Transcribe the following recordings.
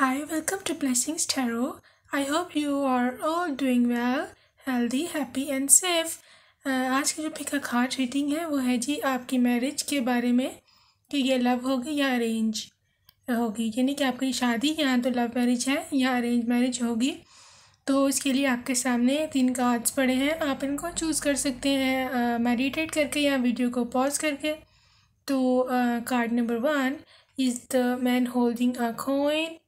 Hi, welcome to Blessings Tarot. I hope you are all doing well, healthy, happy and safe. आज की जो pick का card reading है वो है जी आपकी मैरिज के बारे में कि ये लव होगी या अरेंज होगी, यानी कि आपकी शादी या तो लव मैरिज है या अरेंज मैरिज होगी। तो इसके लिए आपके सामने 3 कार्ड्स पड़े हैं, आप इनको चूज़ कर सकते हैं मेडिटेट करके या वीडियो को पॉज करके। तो card number 1 is the man holding a coin.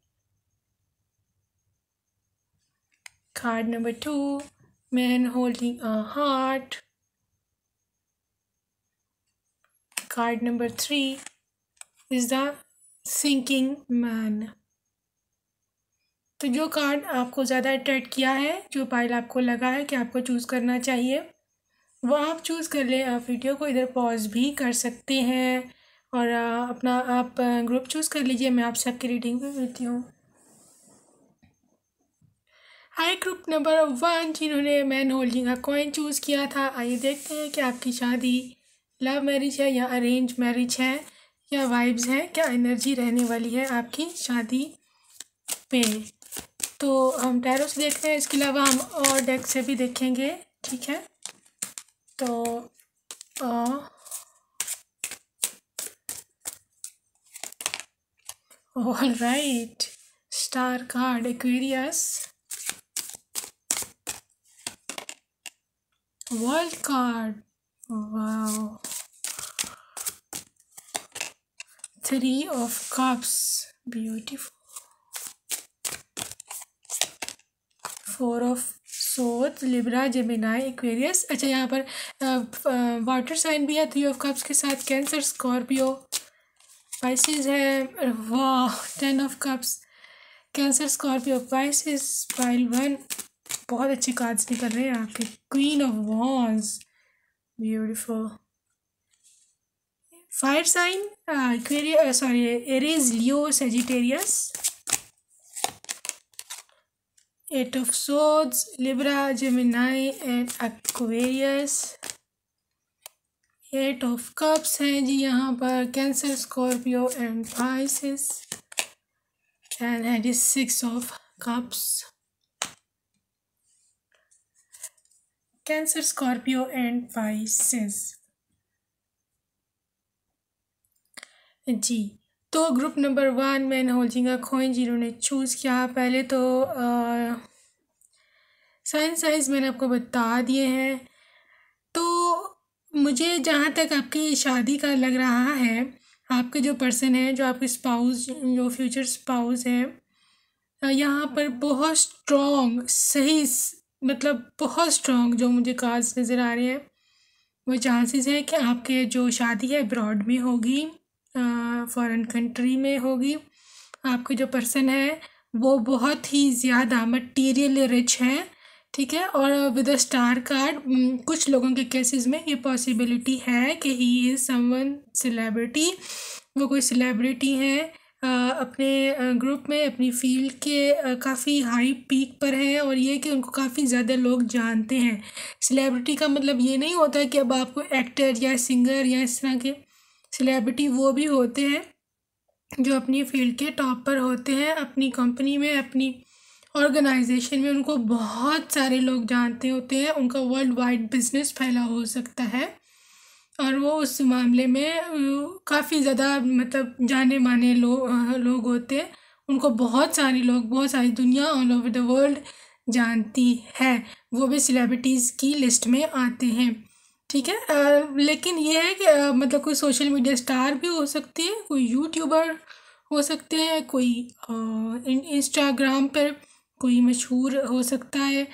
Card number 2, man holding a heart. Card number 3 is the thinking man. तो जो कार्ड आपको ज़्यादा अट्रैक्ट किया है, जो पाइल आपको लगा है कि आपको चूज़ करना चाहिए, वो आप चूज़ कर लें। आप वीडियो को इधर पॉज भी कर सकते हैं और अपना आप ग्रुप चूज़ कर लीजिए। मैं आप सबकी रीडिंग भी मिलती हूँ। हाई ग्रुप नंबर 1 जिन्होंने man holding a coin choose किया था, आइए देखते हैं कि आपकी शादी लव मैरिज है या अरेंज मैरिज है, क्या वाइब्स हैं, क्या एनर्जी रहने वाली है आपकी शादी पे। तो हम टैरो से देखते हैं, इसके अलावा हम और डेक से भी देखेंगे, ठीक है। तो all right, star card Aquarius, world card, wow, 3 of cups, beautiful, 4 of swords, Libra, Gemini, Aquarius. अच्छा, यहाँ पर वाटर साइन भी है 3 of cups के साथ, कैंसर, स्कॉर्पियो, पाइसेस है। वाह, 10 of cups, Cancer, Scorpio, Pisces, pile 1। बहुत अच्छे कार्ड्स निकल रहे हैं आपके। Queen of wands, beautiful, fire sign, Aquarius, sorry, Aries, Leo, Sagittarius, 8 of swords, Libra, Gemini and Aquarius, 8 of cups हैं जी यहाँ पर, Cancer, Scorpio and Pisces, and है जी 6 of cups, Cancer, Scorpio and Pisces जी। तो group number 1 man holding a coin जिन्होंने choose किया, पहले तो साइन साइज मैंने आपको बता दिए हैं। तो मुझे जहाँ तक आपकी शादी का लग रहा है, आपके जो पर्सन है, जो आपके स्पाउस, जो फ्यूचर स्पाउस है, यहाँ पर बहुत स्ट्रॉन्ग, सही मतलब बहुत स्ट्रॉन्ग जो मुझे कार्ड्स नज़र आ रहे हैं, वो चांसेस है कि आपके जो शादी है अब्रॉड में होगी, फॉरेन कंट्री में होगी। आपके जो पर्सन है वो बहुत ही ज़्यादा मटीरियल रिच है, ठीक है। और विद अ स्टार कार्ड, कुछ लोगों के केसेस में ये पॉसिबिलिटी है कि ही इज़ समवन सेलिब्रिटी, वो कोई सेलिब्रिटी है, अपने ग्रुप में, अपनी फील्ड के काफ़ी हाई पीक पर हैं, और ये कि उनको काफ़ी ज़्यादा लोग जानते हैं। सेलिब्रिटी का मतलब ये नहीं होता कि अब आपको एक्टर या सिंगर या इस तरह के सेलिब्रिटी, वो भी होते हैं जो अपनी फील्ड के टॉप पर होते हैं, अपनी कंपनी में, अपनी ऑर्गेनाइजेशन में उनको बहुत सारे लोग जानते होते हैं, उनका वर्ल्ड वाइड बिजनेस फैला हो सकता है, और वो उस मामले में काफ़ी ज़्यादा मतलब जाने माने लोग होते हैं, उनको बहुत सारे लोग, बहुत सारी दुनिया ऑल ओवर द वर्ल्ड जानती है, वो भी सेलिब्रिटीज़ की लिस्ट में आते हैं, ठीक है। लेकिन ये है कि मतलब कोई सोशल मीडिया स्टार भी हो सकते हैं, कोई यूट्यूबर हो सकते हैं, कोई इंस्टाग्राम पर कोई मशहूर हो सकता है,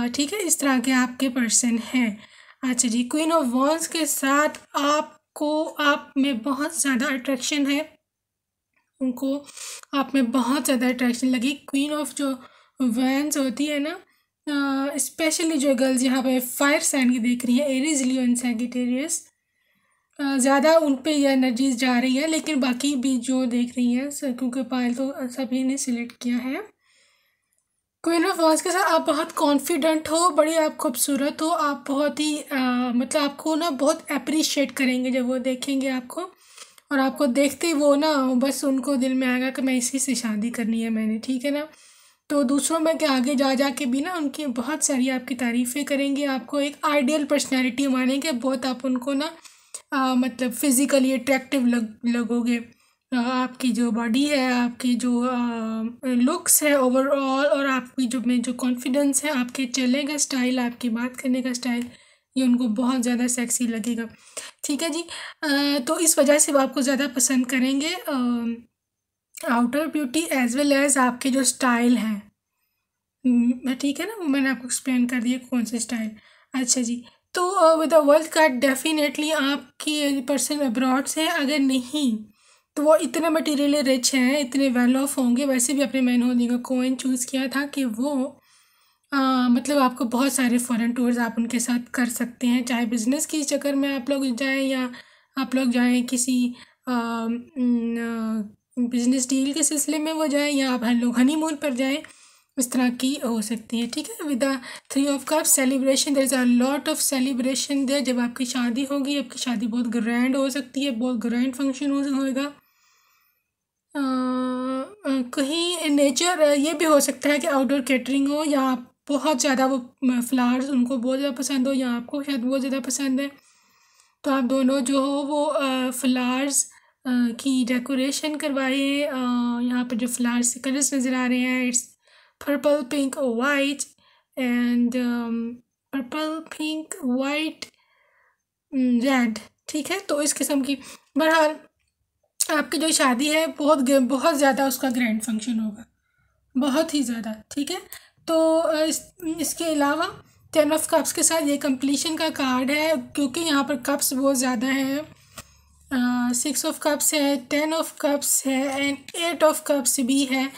ठीक है। इस तरह के आपके पर्सन हैं। अच्छा जी, क्वीन ऑफ वॉन्ड्स के साथ आपको आप में बहुत ज़्यादा अट्रैक्शन है, उनको आप में बहुत ज़्यादा अट्रैक्शन लगी। क्वीन ऑफ जो वैंस होती है ना, स्पेशली जो गर्ल्स यहाँ पे फायर साइन की देख रही है, एरीज, लियो एंड सैजिटेरियस, ज़्यादा उन पे ये एनर्जीज जा रही है, लेकिन बाकी भी जो देख रही हैं क्योंकि पायल तो सभी ने सिलेक्ट किया है। क्वीन ऑफ वॉन्ड्स के साथ आप बहुत कॉन्फिडेंट हो, बड़ी आप खूबसूरत हो, आप बहुत ही मतलब आपको ना बहुत अप्रिशिएट करेंगे जब वो देखेंगे आपको, और आपको देखते ही वो ना बस उनको दिल में आएगा कि मैं इसी से शादी करनी है मैंने, ठीक है ना। तो दूसरों में के आगे जा जा के भी ना उनकी बहुत सारी आपकी तारीफ़ें करेंगे, आपको एक आइडियल पर्सनैलिटी मानेंगे, बहुत आप उनको ना मतलब फिज़िकली अट्रैक्टिव लगोगे। आपकी जो बॉडी है, आपकी जो लुक्स है ओवरऑल, और आपकी जो में जो कॉन्फिडेंस है, आपके चलने का स्टाइल, आपकी बात करने का स्टाइल, ये उनको बहुत ज़्यादा सेक्सी लगेगा, ठीक है जी। तो इस वजह से वो आपको ज़्यादा पसंद करेंगे। Outer beauty as well as आपके जो स्टाइल हैं, ठीक है ना, वो मैंने आपको एक्सप्लेन कर दिया कौन से स्टाइल। अच्छा जी, तो with the world card definitely आपकी पर्सन अब्रॉड से है, अगर नहीं तो वो इतने मटेरियली रिच हैं, इतने वेल ऑफ होंगे। वैसे भी अपने मैंने होने का कॉइन चूज़ किया था कि वो मतलब आपको बहुत सारे फॉरेन टूर्स आप उनके साथ कर सकते हैं, चाहे बिज़नेस के चक्कर में आप लोग जाएं या आप लोग जाएं किसी बिज़नेस डील के सिलसिले में वो जाएं, या आप हम लोग हनीमून पर जाएं, इस तरह की हो सकती है, ठीक है। With the 3 of cups celebration, there is a lot of celebration there. जब आपकी शादी होगी, आपकी शादी बहुत ग्रैंड हो सकती है, बहुत ग्रैंड फंक्शन होएगा। कहीं नेचर ये भी हो सकता है कि आउटडोर कैटरिंग हो, या आप बहुत ज़्यादा वो फ्लावर्स उनको बहुत ज़्यादा पसंद हो, या आपको शायद बहुत ज़्यादा पसंद है, तो आप दोनों जो हो वो फ्लावर्स की डेकोरेशन करवाइए। यहाँ पर जो फ्लावर्स के कलर्स नज़र आ रहे हैं, it's purple, pink, white and purple, pink, white, red, ठीक है। तो इस किस्म की, बहरहाल आपकी जो शादी है बहुत ज़्यादा उसका ग्रैंड फंक्शन होगा, बहुत ही ज़्यादा, ठीक है। तो इसके अलावा 10 ऑफ कप्स के साथ ये कंप्लीशन का कार्ड है, क्योंकि यहाँ पर कप्स बहुत ज़्यादा है। 6 ऑफ कप्स है, 10 ऑफ कप्स है एंड 8 ऑफ कप्स भी है,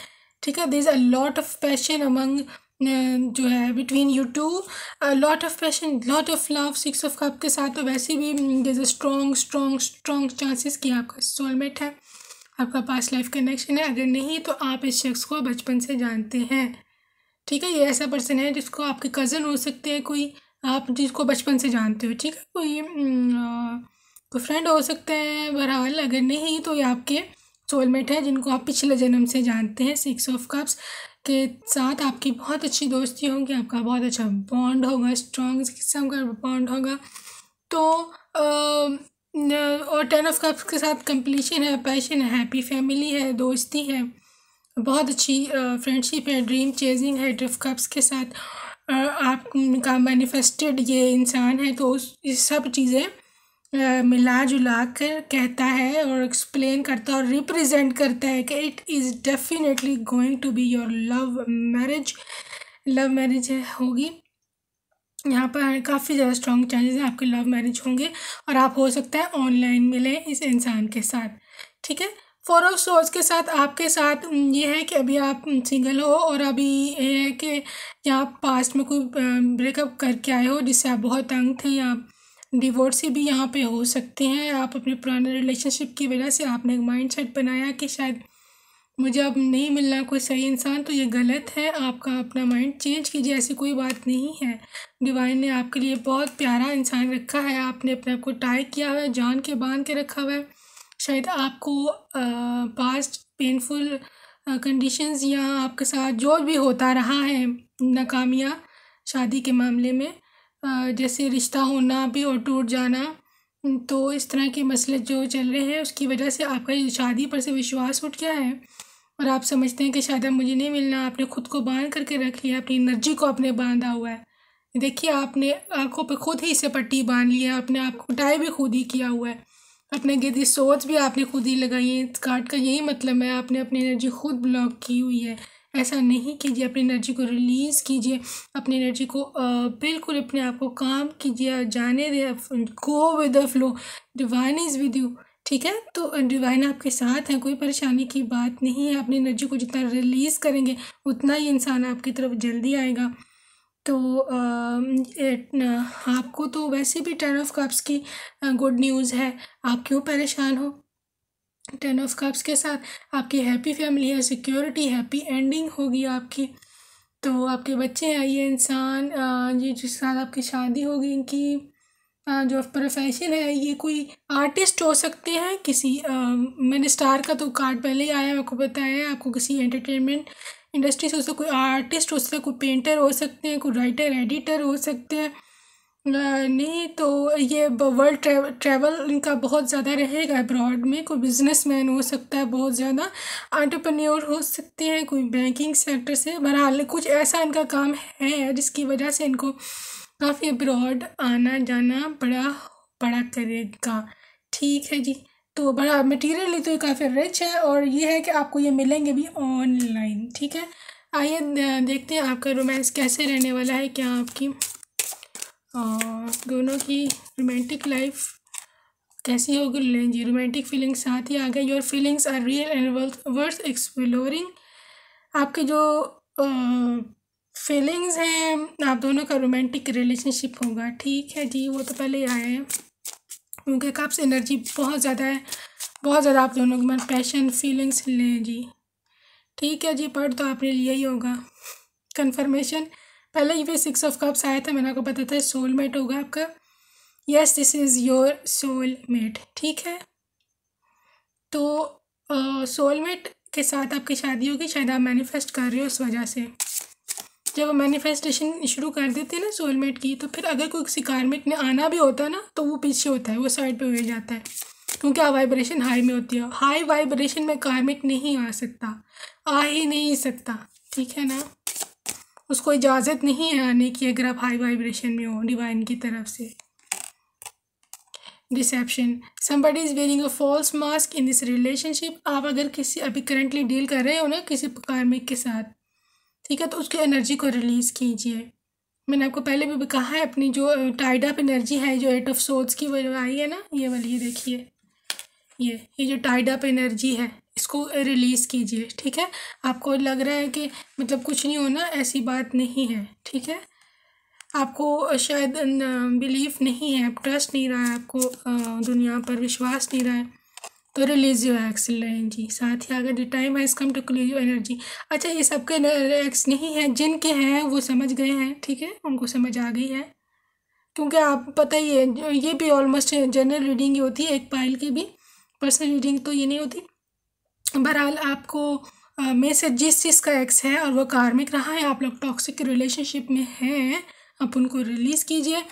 ठीक है। There is a lot of passion among जो है between you two, lot of passion, lot of love. 6 of cup के साथ तो वैसे भी there is a strong chances कि आपका सोलमेट है, आपका पास्ट लाइफ कनेक्शन है। अगर नहीं तो आप इस शख्स को बचपन से जानते हैं, ठीक है। ये ऐसा पर्सन है जिसको आपके कज़न हो सकते हैं, कोई आप जिसको बचपन से जानते हो, ठीक है। कोई फ्रेंड हो सकते हैं, बहरहाल अगर नहीं तो ये आपके सोलमेट है जिनको आप पिछले जन्म से जानते हैं। 6 ऑफ कप्स के साथ आपकी बहुत अच्छी दोस्ती होगी, आपका बहुत अच्छा बॉन्ड होगा, स्ट्रॉन्ग किस्म का बॉन्ड होगा। तो और 10 ऑफ कप्स के साथ कंप्लीशन है, पैशन है, हैप्पी फैमिली है, दोस्ती है, बहुत अच्छी फ्रेंडशिप है, ड्रीम चेजिंग है। 8 ऑफ कप्स के साथ आपका मैनिफेस्टेड ये इंसान है, तो ये सब चीज़ें मिला जुला कर कहता है और एक्सप्लेन करता है और रिप्रेजेंट करता है कि it is definitely going to be your love marriage होगी। यहाँ पर काफ़ी ज़्यादा स्ट्रॉन्ग चांसेस हैं आपके लव मैरिज होंगे, और आप हो सकता है ऑनलाइन मिलें इस इंसान के साथ, ठीक है। 4 ऑफ सोर्स के साथ आपके साथ ये है कि अभी आप सिंगल हो, और अभी ये है कि या आप पास्ट में कोई ब्रेकअप करके आए हो जिससे आप बहुत तंग थे, या डिवोर्स भी यहाँ पे हो सकते हैं। आप अपने पुराने रिलेशनशिप की वजह से आपने एक माइंड सेट बनाया कि शायद मुझे अब नहीं मिलना कोई सही इंसान, तो ये गलत है। आपका अपना माइंड चेंज कीजिए, ऐसी कोई बात नहीं है। डिवाइन ने आपके लिए बहुत प्यारा इंसान रखा है, आपने अपने आप को टाई किया हुआ है, जान के बांध के रखा हुआ है। शायद आपको पास्ट पेनफुल कंडीशंस या आपके साथ जो भी होता रहा है, नाकामियाँ शादी के मामले में, जैसे रिश्ता होना भी और टूट जाना, तो इस तरह के मसले जो चल रहे हैं उसकी वजह से आपका शादी पर से विश्वास उठ गया है, और आप समझते हैं कि शायद अब मुझे नहीं मिलना। आपने खुद को बांध करके रख लिया, अपनी एनर्जी को आपने बांधा हुआ है। देखिए, आपने आंखों पे खुद ही से पट्टी बांध लिया, अपने आप को टाई भी खुद ही किया हुआ है, अपने गिरदी सोच भी आपने खुद ही लगाई है। इस कार्ड का यही मतलब है, आपने अपनी एनर्जी खुद ब्लॉक की हुई है। ऐसा नहीं कीजिए, अपनी एनर्जी को रिलीज़ कीजिए, अपनी एनर्जी को बिल्कुल अपने आप को काम कीजिए, जाने दे, go with the flow, divine is with you, ठीक है। तो डिवाइन आपके साथ है, कोई परेशानी की बात नहीं है। अपनी एनर्जी को जितना रिलीज़ करेंगे उतना ही इंसान आपकी तरफ जल्दी आएगा। तो आपको तो वैसे भी 10 ऑफ कप्स की गुड न्यूज़ है, आप क्यों परेशान हो। 10 ऑफ कप्स के साथ आपकी हैप्पी फैमिली है, सिक्योरिटी, हैप्पी एंडिंग होगी आपकी। तो आपके बच्चे हैं, ये इंसान ये जिस साथ आपकी शादी होगी इनकी जो प्रोफेशन है ये कोई आर्टिस्ट हो सकते हैं, किसी मैंने स्टार का तो कार्ड पहले ही आया, आपको बताया। आपको किसी एंटरटेनमेंट इंडस्ट्री से हो सकता, कोई आर्टिस्ट हो सकता है, कोई पेंटर हो सकते हैं, कोई राइटर एडिटर हो सकते हैं। नहीं तो ये वर्ल्ड ट्रैवल इनका बहुत ज़्यादा रहेगा अब्रॉड में। कोई बिजनेसमैन हो सकता है बहुत ज़्यादा, एंटरप्रेन्योर हो सकते हैं, कोई बैंकिंग सेक्टर से। बहरहाल कुछ ऐसा इनका काम है जिसकी वजह से इनको काफ़ी अब्रॉड आना जाना पड़ा करेगा। ठीक है जी। तो बड़ा मटीरियली तो ये काफ़ी रिच है, और ये है कि आपको ये मिलेंगे भी ऑनलाइन। ठीक है, आइए देखते हैं आपका रोमांस कैसे रहने वाला है, क्या आपकी दोनों की रोमांटिक लाइफ कैसी होगी। लें जी, रोमांटिक फीलिंग्स साथ ही आ गए। Your feelings are real and worth exploring. आपके जो फीलिंग्स हैं, आप दोनों का रोमांटिक रिलेशनशिप होगा। ठीक है जी, वो तो पहले ही आए हैं, क्योंकि कप्स एनर्जी बहुत ज़्यादा है, बहुत ज़्यादा आप दोनों के मन पैशन फीलिंग्स लें जी। ठीक है जी, पढ़ तो आपने लिया ही होगा। कन्फर्मेशन पहले ही भी 6 ऑफ कप्स आया था, मैंने आपको पता था सोलमेट होगा आपका। Yes, this is your soulmate. ठीक है, तो सोलमेट के साथ आपकी शादी होगी, शायद आप मैनिफेस्ट कर रहे हो उस वजह से। जब मैनिफेस्टेशन शुरू कर देते हैं ना सोलमेट की, तो फिर अगर कोई किसी कार्मिक ने आना भी होता है ना, तो वो पीछे होता है, वो साइड पे हो जाता है, क्योंकि आप वाइब्रेशन हाई में होती है। हाई वाइब्रेशन में कार्मिक नहीं आ सकता, आ ही नहीं सकता। ठीक है ना, उसको इजाज़त नहीं है आने की अगर आप हाई वाइब्रेशन में हो डिवाइन की तरफ से। Deception, somebody is wearing a false mask in this relationship. आप अगर किसी अभी करंटली डील कर रहे हो ना किसी कार्मिक के साथ, ठीक है, तो उसकी एनर्जी को रिलीज़ कीजिए। मैंने आपको पहले भी कहा है, अपनी जो टाइड अप एनर्जी है, जो 8 ऑफ सोर्ड्स की वजह आई है ना, ये वाली, ये देखिए, ये जो टाइड अप एनर्जी है, इसको रिलीज़ कीजिए। ठीक है, आपको लग रहा है कि मतलब कुछ नहीं होना, ऐसी बात नहीं है। ठीक है, आपको शायद बिलीफ नहीं है, ट्रस्ट नहीं रहा है आपको, दुनिया पर विश्वास नहीं रहा है, तो रिलीज योर एक्स लें जी। साथ ही अगर the time has come to clear your energy. अच्छा, ये सबके एक्स नहीं है, जिनके हैं वो समझ गए हैं। ठीक है, उनको समझ आ गई है, क्योंकि आप पता ही है ये भी ऑलमोस्ट जनरल रीडिंग ही होती है, एक पाइल की भी पर्सनल रीडिंग तो ये नहीं होती। बहरहाल आपको में से जिस चीज़ का एक्स है और वो कार्मिक रहा है, आप लोग टॉक्सिक रिलेशनशिप में हैं, आप उनको रिलीज़ कीजिए।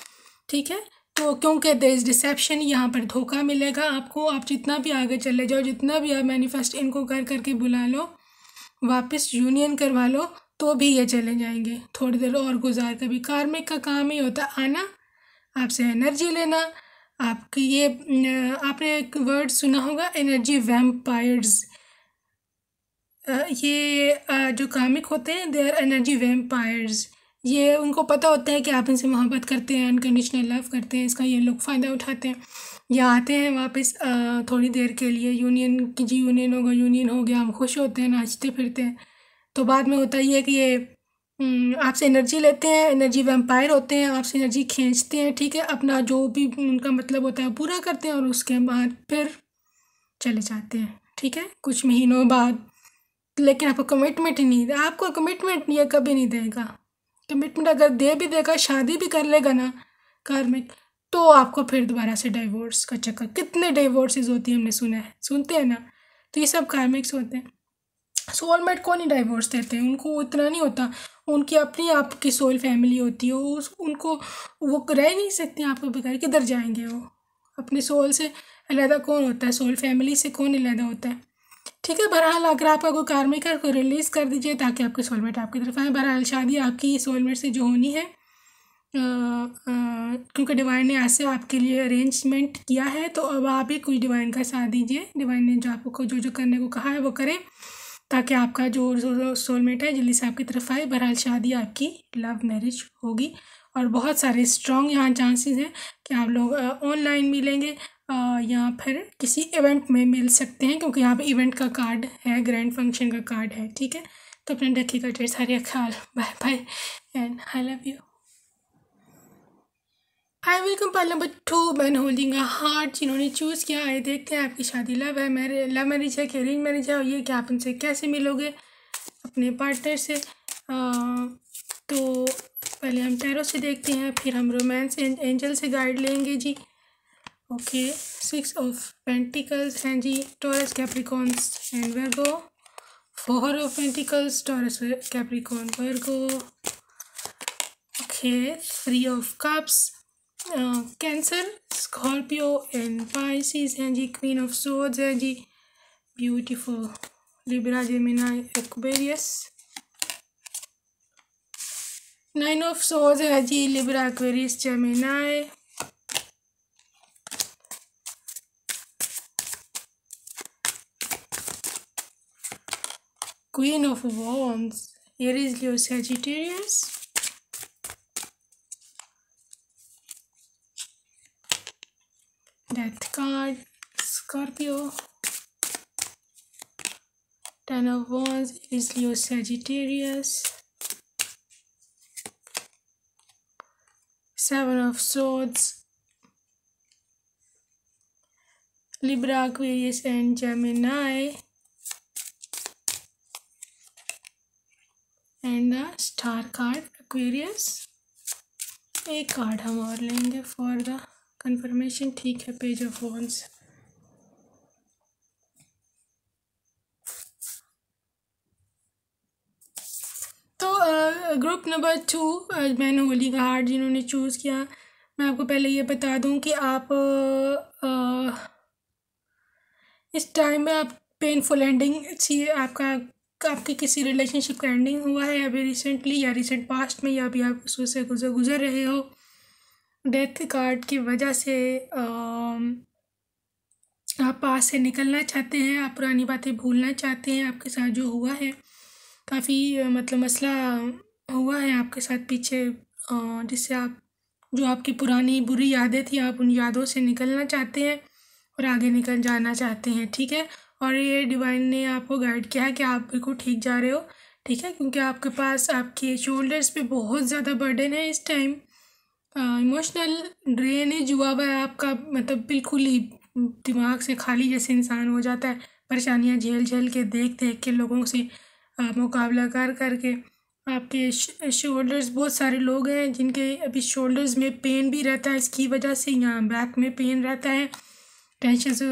ठीक है, तो क्योंकि देयर इज़ डिसेप्शन, यहाँ पर धोखा मिलेगा आपको। आप जितना भी आगे चले जाओ, जितना भी आप मैनिफेस्ट इनको कर करके बुला लो, वापस यूनियन करवा लो, तो भी ये चले जाएंगे। थोड़ी देर और गुजार, कभी कार्मिक का काम ही होता है आना, आपसे एनर्जी लेना। आपकी ये आपने एक वर्ड सुना होगा, एनर्जी वैम्पायर्स। ये जो कामिक होते हैं, दे आर एनर्जी वैम्पायर्स। ये उनको पता होता है कि आप इनसे मोहब्बत करते हैं, अनकंडीशनल लव करते हैं, इसका ये लोग फ़ायदा उठाते हैं या आते हैं वापस थोड़ी देर के लिए। यूनियन की जी, यूनियन होगा, यूनियन हो गया, हम खुश होते हैं, नाचते फिरते हैं, तो बाद में होता ये है कि ये आपसे एनर्जी लेते हैं, एनर्जी वैम्पायर होते हैं, आपसे एनर्जी खींचते हैं। ठीक है, अपना जो भी उनका मतलब होता है पूरा करते हैं, और उसके बाद फिर चले जाते हैं। ठीक है, कुछ महीनों बाद। लेकिन आपको कमिटमेंट ही नहीं दे, आपको कमिटमेंट नहीं है, कभी नहीं देगा कमिटमेंट। अगर दे भी देगा, शादी भी कर लेगा ना कार्मिक, तो आपको फिर दोबारा से डाइवोर्स का चक्कर। कितने डाइवोर्सेज होती है, हमने सुना है, सुनते हैं ना, तो ये सब कार्मिक्स होते हैं। सोलमेट को नहीं डाइवोर्स देते हैं, उनको इतना नहीं होता, उनकी अपनी आपकी सोल फैमिली होती है, उनको वो रह नहीं सकती आपको बगैर, किधर जाएंगे वो। अपनी सोल से अलहदा कौन होता है, सोल फैमिली से कौन अलहदा होता है। ठीक है, बहरहाल अगर आपका कोई कार्मिक है, को रिलीज़ कर दीजिए ताकि आपके सोलमेट आपकी तरफ आए। बहरहाल शादी आपकी सोलमेट से जो होनी है, क्योंकि डिवाइन ने ऐसे आपके लिए अरेंजमेंट किया है, तो अब आप ही कुछ डिवाइन का साथ दीजिए। डिवाइन ने जो आपको जो करने को कहा है वो करें, ताकि आपका जो सोलमेट है जल्दी से आपकी तरफ आए। बहरहाल शादी आपकी लव मैरिज होगी, और बहुत सारे स्ट्रॉन्ग यहाँ चांसेस हैं कि आप लोग ऑनलाइन मिलेंगे या फिर किसी इवेंट में मिल सकते हैं, क्योंकि यहाँ पे इवेंट का कार्ड है, ग्रैंड फंक्शन का कार्ड है। ठीक है, तो अपने रखिएगा ढेर सारे ख्याल। Bye bye and I love you. I welcome part number 2, man holding a heart, जिन्होंने चूज़ किया है। देखते हैं आपकी शादी लव मैरिज है कि अरेंज मैरिज है, और ये कि आप उनसे कैसे मिलोगे अपने पार्टनर से। तो पहले हम टैरो से देखते हैं, फिर हम रोमांस एंड एंजल से गाइड लेंगे जी। ओके, 6 ऑफ पेंटिकल्स हैं जी, Taurus, Capricorns and Virgo. 4 of pentacles, Taurus, Capricorn, Virgo. Okay, 3 of cups, Cancer, Scorpio and Pisces हैं जी। क्वीन ऑफ सोर्ड्स है जी, beautiful, Libra, Gemini, Aquarius. 9 of swords है जी, Libra, Aquarius, Gemini. Queen of Wands, Aries, Leo, Sagittarius. Death card, Scorpio. 10 of Wands, Aries, Leo, Sagittarius. 7 of Swords, Libra, Aquarius and Gemini. And the star card, Aquarius. एक card हम और लेंगे for the confirmation. ठीक है, page of wands. तो group number 2, man Holi का heart जिन्होंने choose किया, मैं आपको पहले ये बता दूं कि आप इस टाइम में आप पेनफुल एंडिंग चाहिए, आपके किसी रिलेशनशिप का एंडिंग हुआ है अभी रिसेंटली या रिसेंट पास्ट में, या अभी आप उससे गुजर रहे हो। डेथ कार्ड की वजह से आप पास से निकलना चाहते हैं, आप पुरानी बातें भूलना चाहते हैं। आपके साथ जो हुआ है काफ़ी मतलब मसला हुआ है आपके साथ पीछे, जिससे आप जो आपकी पुरानी बुरी यादें थी, आप उन यादों से निकलना चाहते हैं और आगे निकल जाना चाहते हैं। ठीक है, और ये डिवाइन ने आपको गाइड किया है कि आप बिल्कुल ठीक जा रहे हो। ठीक है, क्योंकि आपके पास आपके शोल्डर्स पे बहुत ज़्यादा बर्डन है इस टाइम, इमोशनल ड्रेनेज हुआ हुआ है आपका, मतलब बिल्कुल ही दिमाग से खाली जैसे इंसान हो जाता है, परेशानियां झेल के देख के लोगों से मुकाबला करके। आपके शोल्डर्स, बहुत सारे लोग हैं जिनके अभी शोल्डर्स में पेन भी रहता है इसकी वजह से, यहाँ बैक में पेन रहता है टेंशन से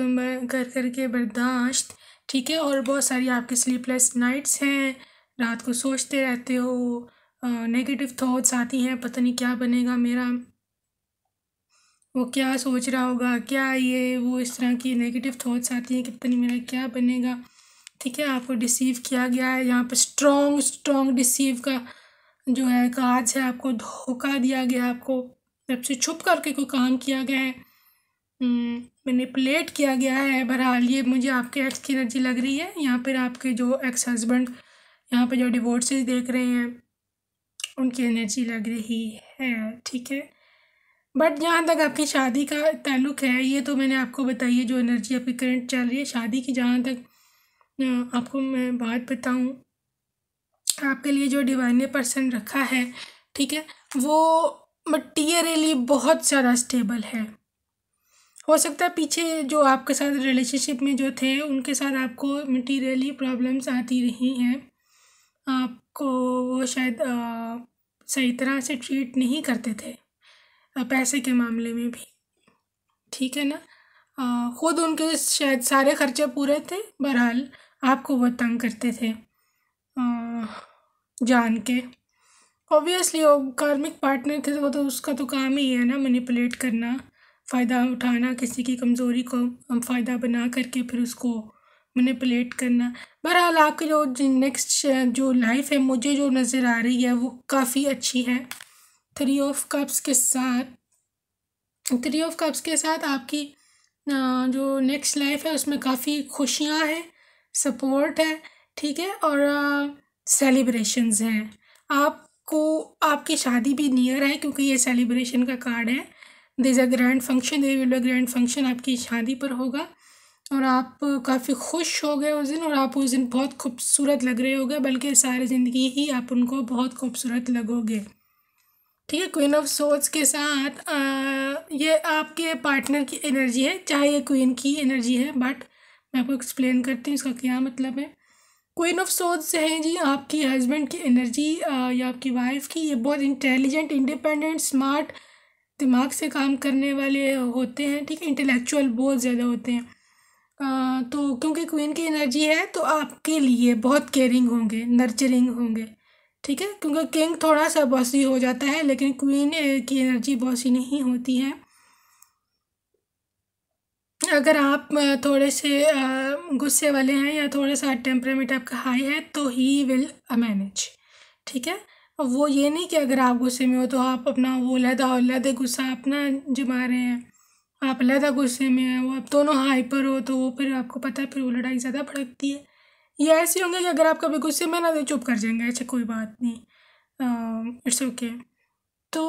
करके बर्दाश्त। ठीक है, और बहुत सारी आपकी स्लीपलेस नाइट्स हैं, रात को सोचते रहते हो, नेगेटिव थॉट्स आती हैं, पता नहीं क्या बनेगा मेरा, वो क्या सोच रहा होगा, क्या ये वो, इस तरह की नेगेटिव थॉट्स आती हैं कि पता नहीं मेरा क्या बनेगा। ठीक है, आपको डिसीव किया गया है, यहाँ पर स्ट्रॉन्ग डिसीव का जो है काज है, आपको धोखा दिया गया, आपको सबसे छुप करके कोई काम किया गया है, मैनिपुलेट किया गया है। बहरहाल ये मुझे आपके एक्स की एनर्जी लग रही है। यहाँ पर आपके जो एक्स हस्बैंड, यहाँ पे जो डिवोर्सेस देख रहे हैं, उनकी एनर्जी लग रही है। ठीक है, बट जहाँ तक आपकी शादी का ताल्लुक़ है, ये तो मैंने आपको बताई है जो एनर्जी आपकी करंट चल रही है। शादी की जहाँ तक आपको मैं बात बताऊँ, आपके लिए जो डिवाइन ने पर्सन रखा है, ठीक है, वो मटीरियली बहुत ज़्यादा स्टेबल है। हो सकता है पीछे जो आपके साथ रिलेशनशिप में जो थे, उनके साथ आपको मटीरियली प्रॉब्लम्स आती रही हैं, आपको वो शायद सही तरह से ट्रीट नहीं करते थे पैसे के मामले में भी। ठीक है ना, ख़ुद उनके शायद सारे खर्चे पूरे थे, बहरहाल आपको वो तंग करते थे जान के। ऑब्वियसली वो कार्मिक पार्टनर थे, तो वो तो उसका तो काम ही है ना मैनिपुलेट करना, फ़ायदा उठाना, किसी की कमज़ोरी को हम फ़ायदा बना करके फिर उसको मैनिपुलेट करना। बहरहाल आपकी जो नेक्स्ट जो लाइफ है, मुझे जो नज़र आ रही है वो काफ़ी अच्छी है। 3 ऑफ कप्स के साथ आपकी जो नेक्स्ट लाइफ है उसमें काफ़ी खुशियाँ हैं, सपोर्ट है। ठीक है, और सेलिब्रेशंस हैं। आपको आपकी शादी भी नियर है, क्योंकि ये सेलिब्रेशन का कार्ड है। This is a grand function, there will be a grand function आपकी शादी पर होगा, और आप काफ़ी खुश हो गए उस दिन, और आप उस दिन बहुत खूबसूरत लग रहे होगे, बल्कि सारी ज़िंदगी ही आप उनको बहुत खूबसूरत लगोगे। ठीक है, क्वीन ऑफ सोर्ड्स के साथ ये आपके पार्टनर की एनर्जी है, चाहे ये क्वीन की एनर्जी है, बट मैं आपको एक्सप्लेन करती हूँ इसका क्या मतलब है। क्वीन ऑफ सोर्ड्स है जी आपकी हस्बैंड की एनर्जी या आपकी वाइफ की। ये बहुत इंटेलिजेंट, इंडिपेंडेंट, स्मार्ट, दिमाग से काम करने वाले होते हैं, ठीक है। इंटेलेक्चुअल बहुत ज़्यादा होते हैं। तो क्योंकि क्वीन की एनर्जी है तो आपके लिए बहुत केयरिंग होंगे, नर्चरिंग होंगे, ठीक है। क्योंकि किंग थोड़ा सा बॉसी हो जाता है, लेकिन क्वीन की एनर्जी बॉसी नहीं होती है। अगर आप थोड़े से गुस्से वाले हैं या थोड़ा सा टेम्परामेंट आपका हाई है तो ही विल मैनेज, ठीक है। और वो ये नहीं कि अगर आप गुस्से में हो तो आप अपना वो लहदा गुस्सा अपना जमा रहे हैं, आप लहदा गुस्से में हैं, वो आप दोनों हाइपर हो तो वो फिर आपको पता है फिर वो लड़ाई ज़्यादा भड़कती है। ये ऐसे होंगे कि अगर आप कभी गुस्से में ना तो चुप कर जाएंगे, अच्छा कोई बात नहीं, इट्स ओके। तो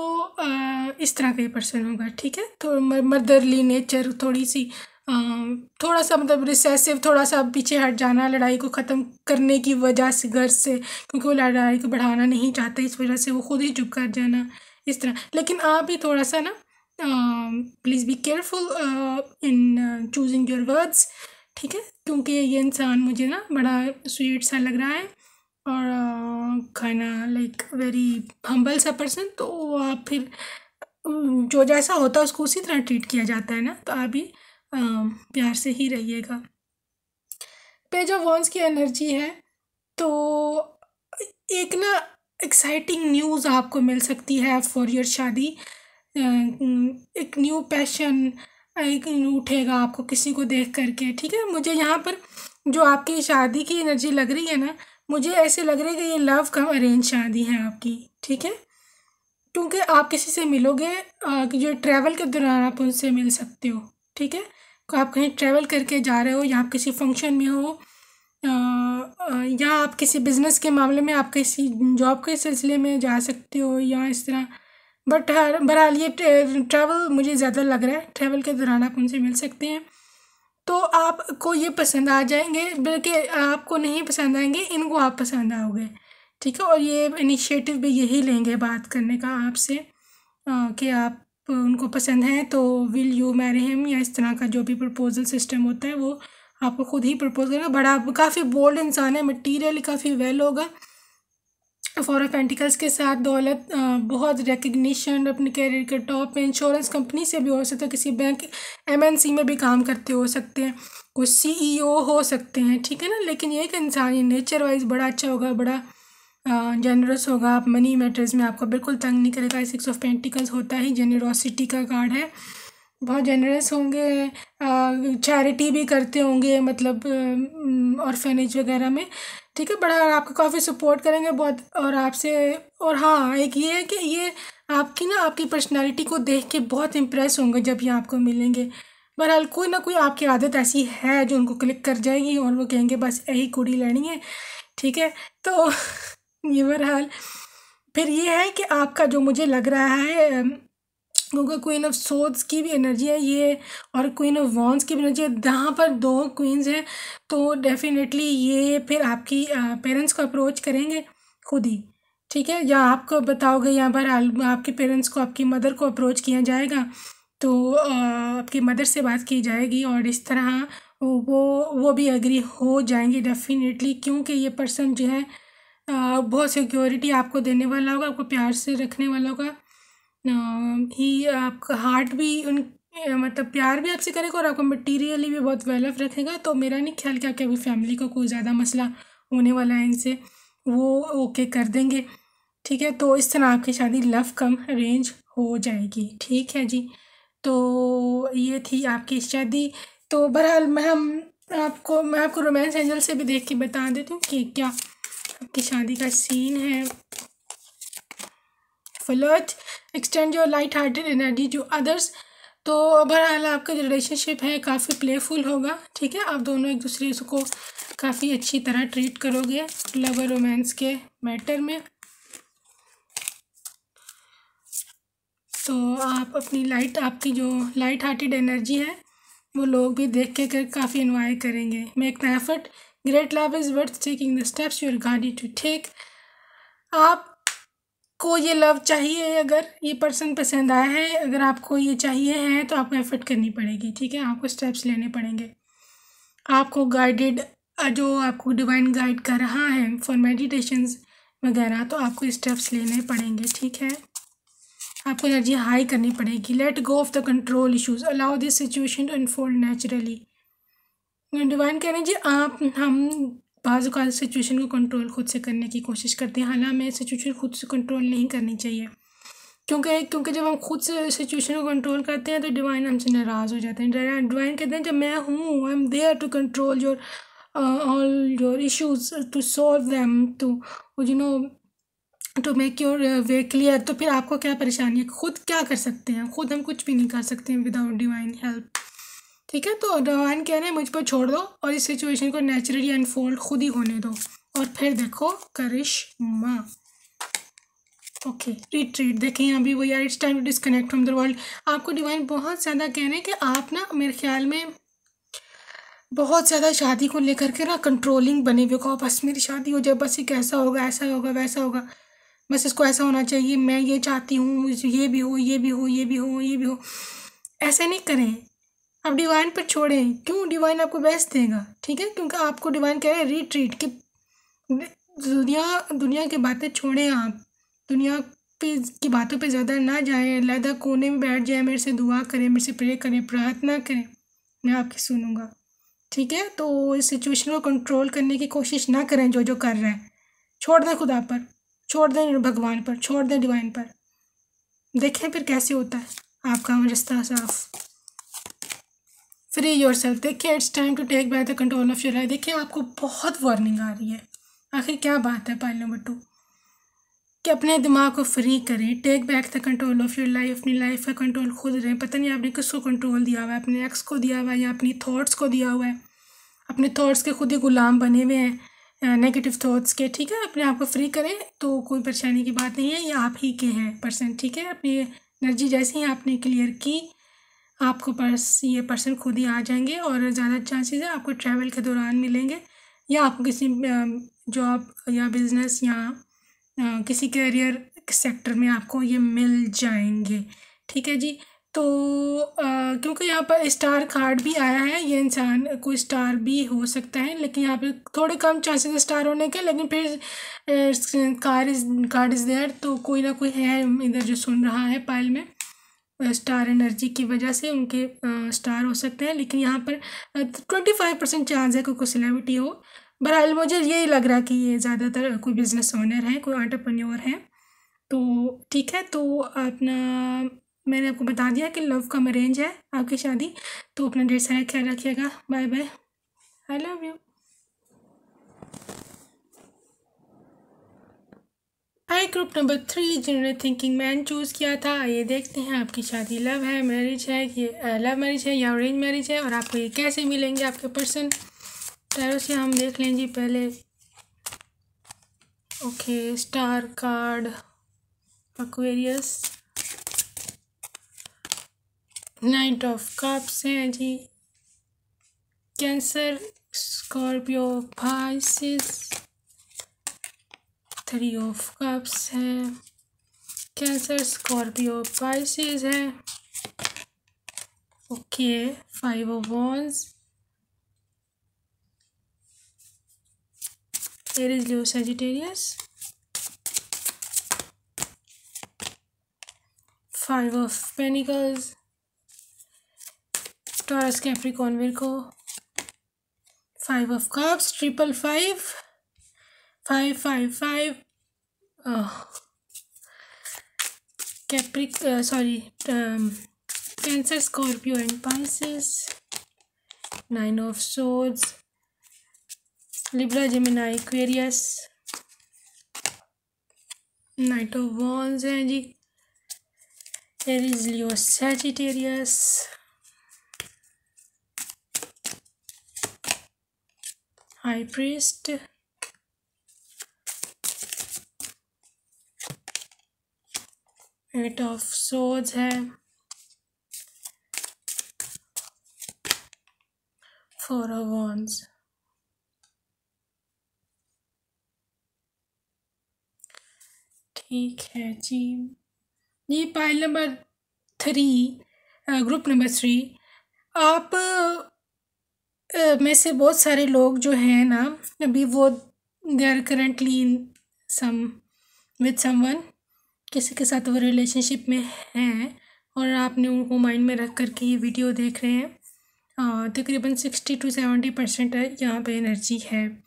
इस तरह का ही पर्सन होगा, ठीक है। तो मदरली नेचर, थोड़ी सी थोड़ा सा मतलब रिसेसिव, थोड़ा सा पीछे हट जाना लड़ाई को ख़त्म करने की वजह से घर से, क्योंकि वो लड़ाई को बढ़ाना नहीं चाहते, इस वजह से वो खुद ही चुप कर जाना, इस तरह। लेकिन आप भी थोड़ा सा ना please be careful in choosing your words, ठीक है। क्योंकि ये इंसान मुझे ना बड़ा स्वीट सा लग रहा है और खाना लाइक वेरी हम्बल सा पर्सन। तो आप फिर जो जैसा होता है उसको उसी तरह ट्रीट किया जाता है ना, तो आप भी प्यार से ही रहिएगा। पेज ऑफ वॉन्ड्स की एनर्जी है तो एक ना एक्साइटिंग न्यूज़ आपको मिल सकती है फॉर योर शादी। एक न्यू पैशन एक उठेगा आपको किसी को देख करके, ठीक है। मुझे यहाँ पर जो आपकी शादी की एनर्जी लग रही है ना, मुझे ऐसे लग रहा है कि ये लव कम अरेंज शादी है आपकी, ठीक है। क्योंकि आप किसी से मिलोगे कि जो ट्रैवल के दौरान आप उनसे मिल सकते हो, ठीक है। तो आप कहीं ट्रैवल करके जा रहे हो या आप किसी फंक्शन में हो या आप किसी बिज़नेस के मामले में आप किसी जॉब के सिलसिले में जा सकते हो या इस तरह। बट बहरहाल ये ट्रैवल मुझे ज़्यादा लग रहा है, ट्रैवल के दौरान आप उनसे मिल सकते हैं। तो आपको ये पसंद आ जाएंगे, बल्कि आपको नहीं पसंद आएंगे, इनको आप पसंद आओगे, ठीक है। और ये इनिशिएटिव भी यही लेंगे बात करने का आपसे कि आप उनको पसंद है तो विल यू मैरी हिम, या इस तरह का जो भी प्रपोजल सिस्टम होता है वो आपको खुद ही प्रपोज करेगा। बड़ा काफ़ी बोल्ड इंसान है, मटीरियली काफ़ी वेल होगा, फोर ऑफ पेंटिकल्स के साथ दौलत, बहुत रिकग्निशन अपने कैरियर के टॉप में, इंश्योरेंस कंपनी से भी हो सकता है, किसी बैंक एमएनसी में भी काम करते हो सकते हैं, कुछ सीईओ हो सकते हैं, ठीक है ना। लेकिन ये कि इंसान ये नेचर वाइज बड़ा अच्छा होगा, बड़ा जेनरस होगा, आप मनी मैटर्स में आपको बिल्कुल तंग नहीं करेगा। 6 ऑफ पेंटिकल्स होता ही जेनरोसिटी का कार्ड है, बहुत जेनरस होंगे, चैरिटी भी करते होंगे, मतलब ऑर्फेनेज वगैरह में, ठीक है। बड़ा आपको काफ़ी सपोर्ट करेंगे बहुत, और आपसे, और हाँ एक ये है कि ये आपकी ना आपकी पर्सनालिटी को देख के बहुत इम्प्रेस होंगे जब ये आपको मिलेंगे। बहरहाल कोई ना कोई आपकी आदत ऐसी है जो उनको क्लिक कर जाएगी और वो कहेंगे बस यही कुड़ी लेनी है, ठीक है। तो ये बहरहाल फिर ये है कि आपका जो मुझे लग रहा है, क्योंकि क्वीन ऑफ सोर्ड्स की भी एनर्जी है ये और क्वीन ऑफ वॉन्ड्स की भी एनर्जी है, जहाँ पर दो क्वींस हैं, तो डेफिनेटली ये फिर आपकी पेरेंट्स को अप्रोच करेंगे खुद ही, ठीक है। या आपको बताओगे यहाँ पर आपके पेरेंट्स को, आपकी मदर को अप्रोच किया जाएगा, तो आपकी मदर से बात की जाएगी और इस तरह वो भी एग्री हो जाएंगे डेफिनेटली, क्योंकि ये पर्सन जो है बहुत सिक्योरिटी आपको देने वाला होगा, आपको प्यार से रखने वाला होगा, ही आपका हार्ट भी उन मतलब प्यार भी आपसे करेगा और आपको मटीरियली भी बहुत वेल ऑफ रखेगा। तो मेरा नहीं ख्याल कि अभी फैमिली को कोई ज़्यादा मसला होने वाला है इनसे, वो ओके कर देंगे, ठीक है। तो इस तरह आपकी शादी लव कम अरेंज हो जाएगी, ठीक है जी। तो ये थी आपकी शादी। तो बहरहाल मैं आपको रोमांस एंजल से भी देख के बता देती हूँ कि क्या आपकी शादी का सीन है। Flirt, extend your light hearted energy to others. तो बहरहाल आपका जो रिलेशनशिप है काफ़ी प्लेफुल होगा, ठीक है। आप दोनों एक दूसरे को काफ़ी अच्छी तरह ट्रीट करोगे लव और रोमांस के मैटर में। तो आप अपनी आपकी जो लाइट हार्टेड एनर्जी है वो लोग भी देख के काफ़ी इन्वाय करेंगे। Make the effort, great love is worth taking the steps you are guided to take. आपको ये लव चाहिए, अगर ये पर्सन पसंद आया है, अगर आपको ये चाहिए है तो आपको एफर्ट करनी पड़ेगी, ठीक है। आपको स्टेप्स लेने पड़ेंगे, आपको गाइडेड जो आपको डिवाइन गाइड कर रहा है फॉर मेडिटेशंस वगैरह, तो आपको स्टेप्स लेने पड़ेंगे। ठीक है, आपको एनर्जी हाई करनी पड़ेगी। Let go of the control issues, allow this situation to unfold naturally. Divine कह रहे हैं जी हम बाज़ औक़ात सिचुएशन को कंट्रोल खुद से करने की कोशिश करते हैं, हालांकि हमें सिचुएशन खुद से कंट्रोल नहीं करनी चाहिए, क्योंकि जब हम खुद से सिचुएशन को कंट्रोल करते हैं तो डिवाइन हमसे नाराज़ हो जाते हैं। डिवाइन कहते हैं जब मैं हूँ, I am there to control your all your issues, to solve them, to make your way clear. तो फिर आपको क्या परेशानी है? खुद क्या कर सकते हैं? खुद हम कुछ भी नहीं कर सकते हैं विदाउट डिवाइन हेल्प। ठीक है, तो डिवाइन कह रहे हैं मुझ पर छोड़ दो और इस सिचुएशन को नेचुरली अनफोल्ड खुद ही होने दो, और फिर देखो करिश्मा। ओके, रिट्रीट देखें यहाँ भी वही, it's time to disconnect from the world. आपको डिवाइन बहुत ज़्यादा कह रहे हैं कि आप ना, मेरे ख्याल में बहुत ज़्यादा शादी को लेकर के ना कंट्रोलिंग बने हुए हो। बस मेरी शादी हो जाए, बस ये कैसा होगा, ऐसा होगा, वैसा होगा, बस इसको ऐसा होना चाहिए, मैं ये चाहती हूँ, मुझे ये भी हो, ये भी हो, ये भी हो, ये भी हो। ऐसे नहीं करें, आप डिवाइन पर छोड़ें। क्यों? डिवाइन आपको बेस्ट देगा। ठीक है, क्योंकि आपको डिवाइन कह रहे हैं रिट्रीट, कि दुनिया की बातें छोड़ें, आप दुनिया पे की बातों पे ज़्यादा ना जाएं, अलग कोने में बैठ जाए, मेरे से दुआ करें, मेरे से प्रे करें, प्रार्थना करें, मैं आपकी सुनूंगा। ठीक है, तो इस सिचुएशन को कंट्रोल करने की कोशिश ना करें, जो जो कर रहे हैं छोड़ दें खुदा पर, छोड़ दें भगवान पर, छोड़ दें डिवाइन पर। देखें फिर कैसे होता है आपका रास्ता साफ। फ्री योरसेल्फ, देखिए it's time to take back the control of your life. देखिए आपको बहुत वार्निंग आ रही है। आखिर क्या बात है पाइल नंबर 2, कि अपने दिमाग को फ्री करें, take back the control of your life. अपनी लाइफ का कंट्रोल खुद रहें। पता नहीं आपने किसको कंट्रोल दिया हुआ है, अपने एक्स को दिया हुआ है या अपनी थॉट्स को दिया हुआ है। अपने थॉट्स के खुद ही गुलाम बने हुए हैं, नेगेटिव थॉट्स के। ठीक है, अपने आप को फ्री करें तो कोई परेशानी की बात नहीं है, ये आप ही के हैं पर्सन। ठीक है, अपनी एनर्जी जैसे ही आपने क्लियर की, आपको ये पर्सन खुद ही आ जाएंगे, और ज़्यादा चांसेस है आपको ट्रैवल के दौरान मिलेंगे, या आपको किसी जॉब या बिज़नेस या किसी करियर सेक्टर में आपको ये मिल जाएंगे। ठीक है जी, तो क्योंकि यहाँ पर स्टार कार्ड भी आया है, ये इंसान कोई स्टार भी हो सकता है, लेकिन यहाँ पे थोड़े कम चांसेस स्टार होने के, लेकिन फिर कार्ड इज़ देयर, तो कोई ना कोई है इधर जो सुन रहा है पाइल में, स्टार एनर्जी की वजह से उनके स्टार हो सकते हैं। लेकिन यहाँ पर 25% चांस है कोई सेलिब्रिटी हो। बहरहाल मुझे यही लग रहा है कि ये ज़्यादातर कोई बिजनेस ओनर है, कोई एंटरप्रेन्योर है। तो ठीक है, तो अपना मैंने आपको बता दिया कि लव कम अरेंज है आपकी शादी, तो अपना ढेर सारा ख्याल रखिएगा। Bye bye, I love you. Hi group number 3 जिन्होंने थिंकिंग मैन चूज़ किया था, ये देखते हैं आपकी शादी लव है, मैरिज है, ये लव मैरिज है या अरेंज मैरिज है, और आपको ये कैसे मिलेंगे आपके पर्सन। टैरो से हम देख लें जी पहले। Okay, star card, Aquarius, knight of cups है जी, Cancer, Scorpio, Pisces, 3 of cups है, कैंसर, स्कॉर्पियो, पाइसेस है। Okay, 5 of wands, Aries, Leo, Sagittarius, 5 of pentacles, Taurus, Capricorn, Virgo, 5 of cups, 555, 555, Cancer, Scorpio and Pisces, 9 of swords, Libra, Gemini, Aquarius, knight of wands है जी, Aries, Leo, Sagittarius, high priest, eight of swords है, 4 of wands. ठीक है जी, ये pile number 3, group number 3। आप में से बहुत सारे लोग जो हैं ना, अभी वो they are currently in some with someone, किसी के साथ वो रिलेशनशिप में हैं, और आपने उनको माइंड में रख कर के ये वीडियो देख रहे हैं। तकरीबन 60 to 70% है यहाँ पे एनर्जी है।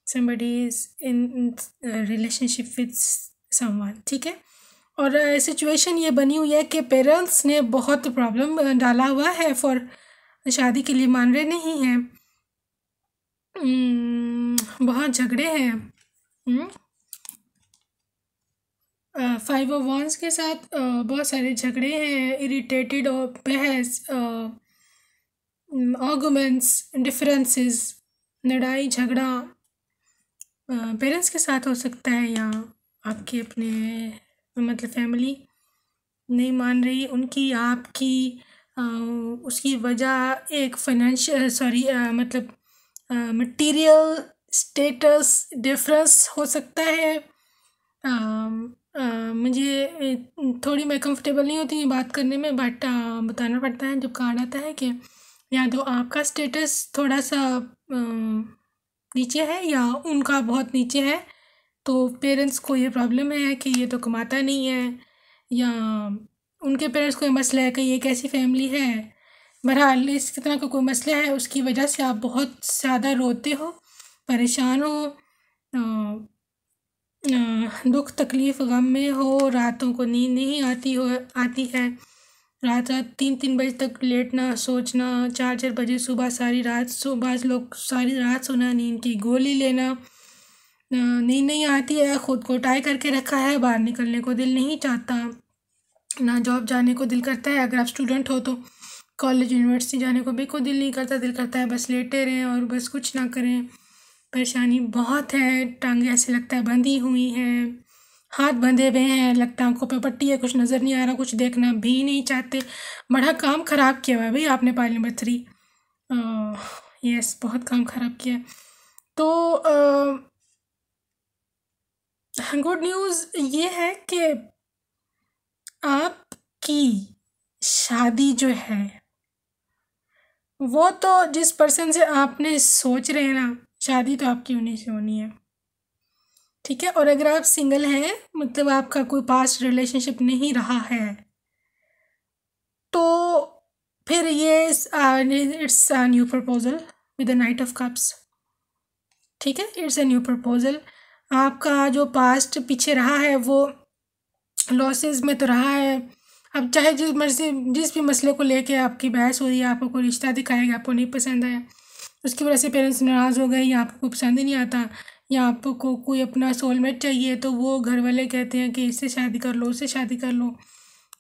somebody is in relationship with someone, ठीक है। और सिचुएशन ये बनी हुई है कि पेरेंट्स ने बहुत प्रॉब्लम डाला हुआ है फॉर शादी के लिए, मान रहे नहीं हैं। बहुत झगड़े हैं। 5 of Wands के साथ बहुत सारे झगड़े हैं, इरिटेटेड और बहस, आर्गुमेंट्स, डिफरेंसेस, लड़ाई झगड़ा पेरेंट्स के साथ हो सकता है, या आपके अपने मतलब फैमिली नहीं मान रही उनकी आपकी, उसकी वजह एक फाइनेंशियल मतलब मटेरियल स्टेटस डिफरेंस हो सकता है। मुझे थोड़ी मैं कंफर्टेबल नहीं होती बात करने में, बट बताना पड़ता है जब कहा जाता है कि या तो आपका स्टेटस थोड़ा सा नीचे है या उनका बहुत नीचे है, तो पेरेंट्स को ये प्रॉब्लम है कि ये तो कमाता नहीं है, या उनके पेरेंट्स को ये मसला है कि ये कैसी फैमिली है। बहरहाल इस तरह का कोई मसला है, उसकी वजह से आप बहुत ज़्यादा रोते हो, परेशान हो, दुख तकलीफ़ गम में हो, रातों को नींद नहीं आती है, रात 3-3 बजे तक लेटना, सोचना, 4-4 बजे सुबह सुबह लोग सारी रात सोना, नींद की गोली लेना, नींद नहीं आती है, ख़ुद को टाई करके रखा है, बाहर निकलने को दिल नहीं चाहता, ना जॉब जाने को दिल करता है, अगर आप स्टूडेंट हो तो कॉलेज यूनिवर्सिटी जाने को बिल्कुल दिल नहीं करता, दिल करता है बस लेटे रहें और बस कुछ ना करें। परेशानी बहुत है, टांगें ऐसे लगता है बंधी हुई हैं, हाथ बंधे हुए हैं, लगता है आंखों पे पट्टी है, कुछ नज़र नहीं आ रहा, कुछ देखना भी नहीं चाहते। बड़ा काम ख़राब किया हुआ है भाई आपने पाइल नंबर 3। यस, बहुत काम ख़राब किया। तो गुड न्यूज़ ये है कि आपकी शादी जो है वो तो जिस पर्सन से आपने सोच रहे हैं ना, शादी तो आपकी उन्हीं से होनी है, ठीक है। और अगर आप सिंगल हैं, मतलब आपका कोई पास्ट रिलेशनशिप नहीं रहा है, तो फिर ये it's a new proposal with the night of cups, ठीक है। It's a new proposal. आपका जो पास्ट पीछे रहा है वो लॉसेस में तो रहा है। अब चाहे जिस भी मसले को लेके आपकी बहस हो रही है, आपको कोई रिश्ता दिखाएगा, आपको नहीं पसंद आया, उसकी वजह से पेरेंट्स नाराज़ हो गए, या आपको पसंद ही नहीं आता, या आपको कोई अपना सोलमेट चाहिए, तो वो घर वाले कहते हैं कि इससे शादी कर लो, उससे शादी कर लो,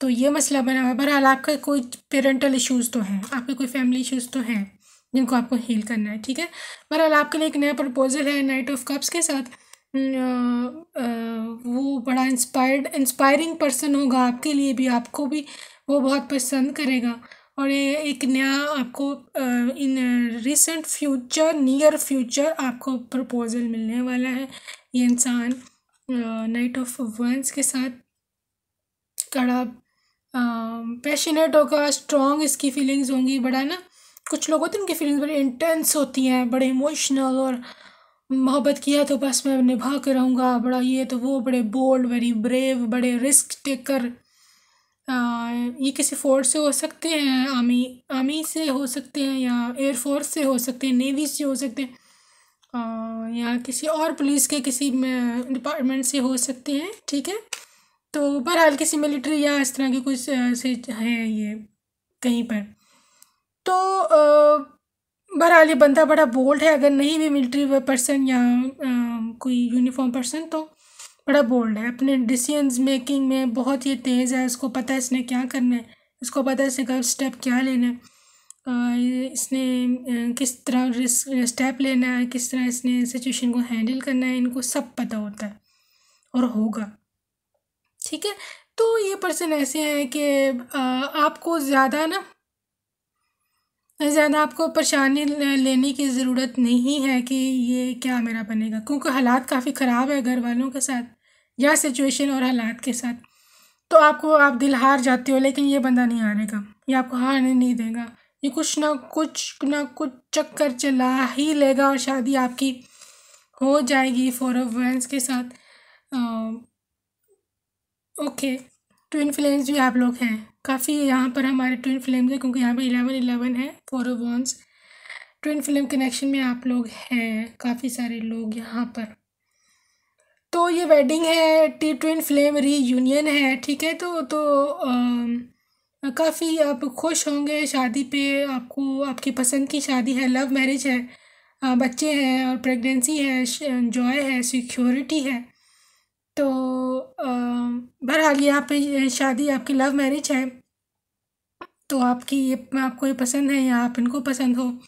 तो ये मसला बना हुआ है। बहरहाल आपका कोई पेरेंटल इश्यूज़ तो हैं, आपके कोई फैमिली इश्यूज़ तो हैं जिनको आपको हील करना है, ठीक है। बहरहाल आपके लिए एक नया प्रपोजल है नाइट ऑफ कप्स के साथ। वो बड़ा इंस्पायरिंग पर्सन होगा आपके लिए भी, आपको भी वो बहुत पसंद करेगा, और ये एक नया आपको in recent future, near future आपको प्रपोजल मिलने वाला है। ये इंसान नाइट ऑफ वंस के साथ बड़ा पैशनेट होगा, स्ट्रॉन्ग इसकी फीलिंग्स होंगी, बड़ा ना, कुछ लोग होते हैं उनकी फीलिंग्स बड़ी इंटेंस होती हैं, बड़े इमोशनल, और मोहब्बत किया तो बस मैं निभा कर रहूँगा, बड़ा ये तो वो, बड़े बोल्ड, वेरी ब्रेव, बड़े रिस्क टेकर। ये किसी फोर्स से हो सकते हैं, आर्मी से हो सकते हैं, या एयरफोर्स से हो सकते हैं, नेवी से हो सकते हैं, या किसी और पुलिस के किसी डिपार्टमेंट से हो सकते हैं, ठीक है। तो बहरहाल किसी मिलिट्री या इस तरह की कुछ से है ये कहीं पर। तो बहरहाल ये बंदा बड़ा बोल्ड है, अगर नहीं भी मिलिट्री पर्सन या कोई यूनिफॉर्म पर्सन, तो बड़ा बोल्ड है, अपने डिसीजंस मेकिंग में बहुत ही तेज़ है, इसको पता है इसने क्या करना है, इसको पता है इसने स्टेप क्या लेना है, इसने किस तरह स्टेप लेना है, किस तरह इसने सिचुएशन को हैंडल करना है, इनको सब पता होता है और होगा, ठीक है। तो ये पर्सन ऐसे हैं कि आपको ज़्यादा आपको परेशानी लेने की ज़रूरत नहीं है कि ये क्या मेरा बनेगा, क्योंकि हालात काफ़ी ख़राब है घर वालों के साथ, या सिचुएशन और हालात के साथ। तो आप दिल हार जाते हो, लेकिन ये बंदा नहीं हारेगा, ये आपको हारने नहीं देगा, ये कुछ चक्कर चला ही लेगा और शादी आपकी हो जाएगी 4 ऑफ वैंड्स के साथ। ओके, ट्विन फ्लेम्स भी आप लोग हैं काफ़ी यहाँ पर, हमारे ट्विन फ्लेम्स है क्योंकि यहाँ पे 11 है, 4 of wands. Twin flame connection में आप लोग हैं काफ़ी सारे लोग यहाँ पर। तो ये वेडिंग है, ट्विन फ्लेम रीयूनियन है, ठीक है। तो काफ़ी आप खुश होंगे शादी पे, आपको आपकी पसंद की शादी है, लव मैरिज है, बच्चे हैं और प्रेगनेंसी है, जॉय है, सिक्योरिटी है। तो बहरहाल यहाँ पे शादी आपकी लव मैरिज है, तो आपको ये पसंद है या आप इनको पसंद हो।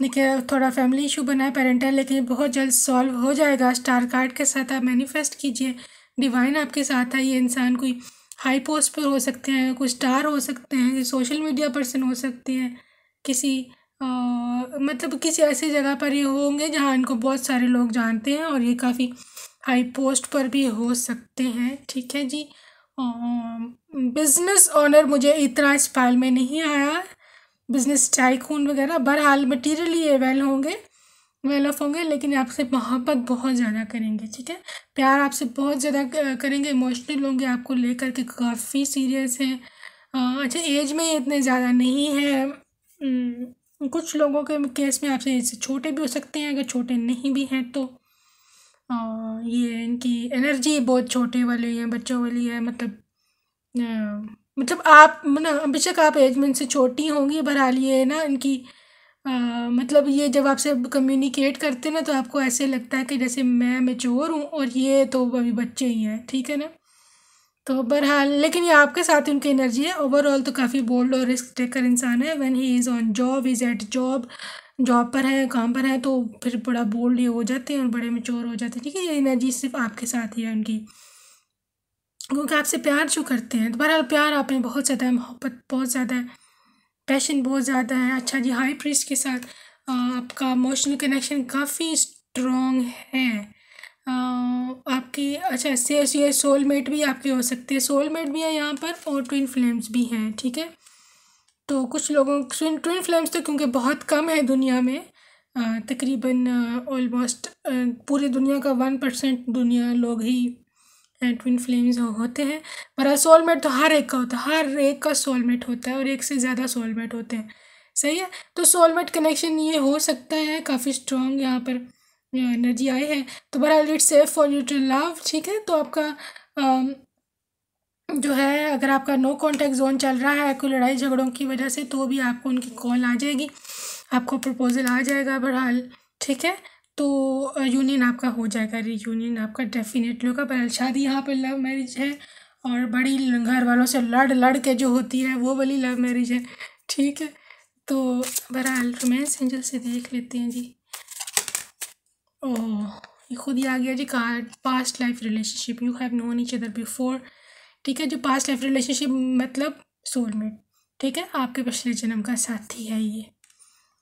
देखिए थोड़ा फैमिली इशू बना है पेरेंटल, लेकिन ये बहुत जल्द सॉल्व हो जाएगा। स्टार कार्ड के साथ आप मैनिफेस्ट कीजिए, डिवाइन आपके साथ है। ये इंसान कोई हाई पोस्ट पर हो सकते हैं, कोई स्टार हो सकते हैं, सोशल मीडिया पर्सन हो सकते हैं, किसी मतलब किसी ऐसी जगह पर ये होंगे जहाँ इनको बहुत सारे लोग जानते हैं, और ये काफ़ी हाई पोस्ट पर भी हो सकते हैं, ठीक है जी। बिजनेस ओनर मुझे इतना इस फाइल में नहीं आया, बिजनेस टाइकून वगैरह। बहरहाल मटीरियली ये वेल ऑफ होंगे, लेकिन आपसे मोहब्बत बहुत ज़्यादा करेंगे, ठीक है। प्यार आपसे बहुत ज़्यादा करेंगे, इमोशनल होंगे, आपको लेकर के काफ़ी सीरियस हैं। अच्छा, एज में ये इतने ज़्यादा नहीं है। कुछ लोगों के केस में आपसे इससे छोटे भी हो सकते हैं, अगर छोटे नहीं भी हैं तो ये इनकी एनर्जी बहुत छोटे वाली है, बच्चों वाली है। मतलब आप बेशक आप एज में इनसे छोटी होंगी, बहरहाल ये ना इनकी मतलब ये जब आपसे कम्युनिकेट करते हैं ना, तो आपको ऐसे लगता है कि जैसे मैं मैच्योर हूँ और ये तो अभी बच्चे ही हैं, ठीक है ना। तो बहरहाल लेकिन ये आपके साथ उनकी एनर्जी है। ओवरऑल तो काफ़ी बोल्ड और रिस्क टेकर इंसान है। When he is on job, is at job पर है, काम पर है, तो फिर बड़ा बोल्ड ये हो जाते हैं और बड़े मैच्योर हो जाते हैं, ठीक है। ये एनर्जी सिर्फ आपके साथ ही है उनकी, क्योंकि आपसे प्यार जो करते हैं। तो बहरहाल प्यार आप में बहुत ज़्यादा है, मोहब्बत बहुत ज़्यादा है, पैशन बहुत ज़्यादा है। अच्छा जी, हाई प्रीस्ट के साथ आपका इमोशनल कनेक्शन काफ़ी स्ट्रॉन्ग है। आपकी अच्छा ये सोलमेट भी आपकी हो सकती है, सोलमेट भी है यहाँ पर, और ट्विन फ्लेम्स भी हैं, ठीक है। तो कुछ लोगों ट्विन फ्लेम्स तो क्योंकि बहुत कम है दुनिया में, तकरीबन ऑलमोस्ट पूरी दुनिया का 1% दुनिया लोग ही ट्विन फ्लेम्स होते हैं। पर सोलमेट तो हर एक का होता है, हर एक का सोलमेट होता है, और एक से ज़्यादा सोलमेट होते हैं, सही है। तो सोलमेट कनेक्शन ये हो सकता है, काफ़ी स्ट्रॉन्ग यहाँ पर एनर्जी आई है। तो बहरहाल it's safe for you to love, ठीक है। तो आपका जो है, अगर आपका नो कॉन्टैक्ट जोन चल रहा है कोई लड़ाई झगड़ों की वजह से, तो भी आपको उनकी कॉल आ जाएगी, आपको प्रपोजल आ जाएगा बहरहाल, ठीक है। तो यूनियन आपका हो जाएगा, रीयूनियन आपका डेफिनेटली होगा। बहरहाल शादी यहाँ पर लव मैरिज है, और बड़ी घर वालों से लड़ के जो होती है वो वाली लव मैरिज है, ठीक है। तो बहरहाल रोमांस एंजल से देख लेते हैं जी। ओह, ये खुद ही आ गया जी card, past life relationship, you have known each other before, ठीक है। जो पास्ट लाइफ रिलेशनशिप मतलब सोलमेट, ठीक है, आपके पिछले जन्म का साथी है ये।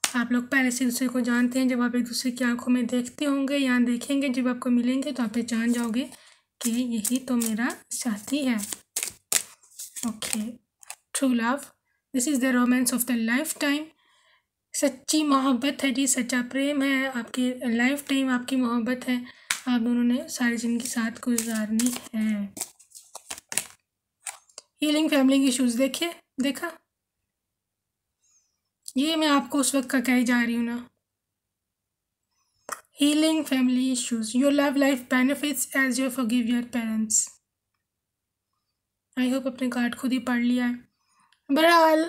आप लोग पहले से दूसरे को जानते हैं, जब आप एक दूसरे की आंखों में देखते होंगे या देखेंगे, जब आपको मिलेंगे तो आप पहचान जाओगे कि यही तो मेरा साथी है। Okay, true love, this is the romance of the life time. सच्ची मोहब्बत है जी, सच्चा प्रेम है, आपकी लाइफ टाइम आपकी मोहब्बत है, आप दोनों ने सारी ज़िंदगी साथ गुजारनी है। हीलिंग फैमिली इश्यूज़ देखा, ये मैं आपको उस वक्त का कही जा रही हूँ ना। Healing family issues, your love life benefits as you forgive your parents. I hope अपने कार्ड खुद ही पढ़ लिया है। बहरहाल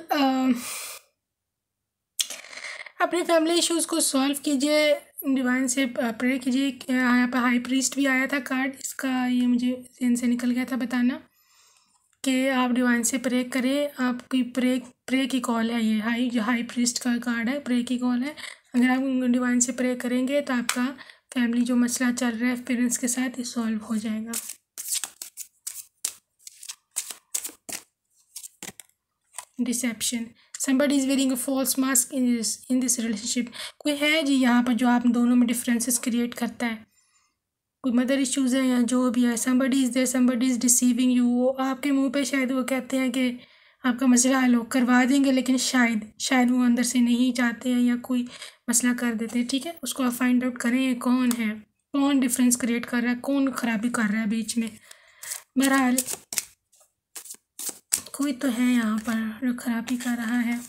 अपने फैमिली इश्यूज को सॉल्व कीजिए, डिवाइन से प्रे कीजिए। यहाँ पर हाई प्रीस्ट भी आया था कार्ड, इसका ये मुझे जहन से निकल गया था बताना कि आप डिवाइन से प्रे करें। आपकी प्रे की कॉल है ये, हाई प्रीस्ट का कार्ड है, प्रे की कॉल है। अगर आप डिवाइन से प्रे करेंगे तो आपका फैमिली जो मसला चल रहा है पेरेंट्स के साथ, ये सॉल्व हो जाएगा। Deception, somebody is wearing a false mask in this relationship। कोई है जी यहाँ पर जो आप दोनों में डिफरेंसेस क्रिएट करता है, कोई मदर इश्यूज़ है या जो भी है। somebody is there, somebody is deceiving you। वो आपके मुंह पे शायद वो कहते हैं कि आपका मसला हल करवा देंगे, लेकिन शायद वो अंदर से नहीं चाहते हैं या कोई मसला कर देते हैं। ठीक है, उसको आप फाइंड आउट करें ये कौन है, कौन डिफरेंस क्रिएट कर रहा है, कौन ख़राबी कर रहा है बीच में। बहरहाल कोई तो है यहाँ पर जो ख़राबी कर रहा है।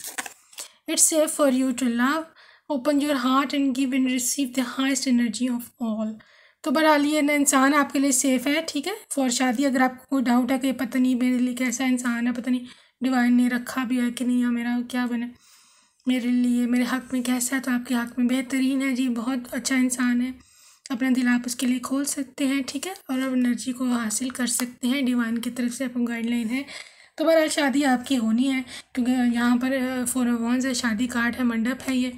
It's safe for you to love, open your heart and give and receive the highest energy of all. तो बहरहाल ये ना इंसान आपके लिए सेफ़ है। ठीक है, फॉर शादी। अगर आपको कोई डाउट है कि पता नहीं मेरे लिए कैसा इंसान है, पता नहीं डिवाइन ने रखा भी है कि नहीं, या मेरा क्या बने, मेरे लिए मेरे हक़ में कैसा है, तो आपके हक़ में बेहतरीन है जी, बहुत अच्छा इंसान है। अपना दिल आप उसके लिए खोल सकते हैं। ठीक है, और अब एनर्जी को हासिल कर सकते हैं, डिवाइन की तरफ से आपको गाइडलाइन है। तो बहरहाल शादी आपकी होनी है, क्योंकि यहाँ पर 4 ऑफ वांड्स है, शादी कार्ड है, मंडप है, ये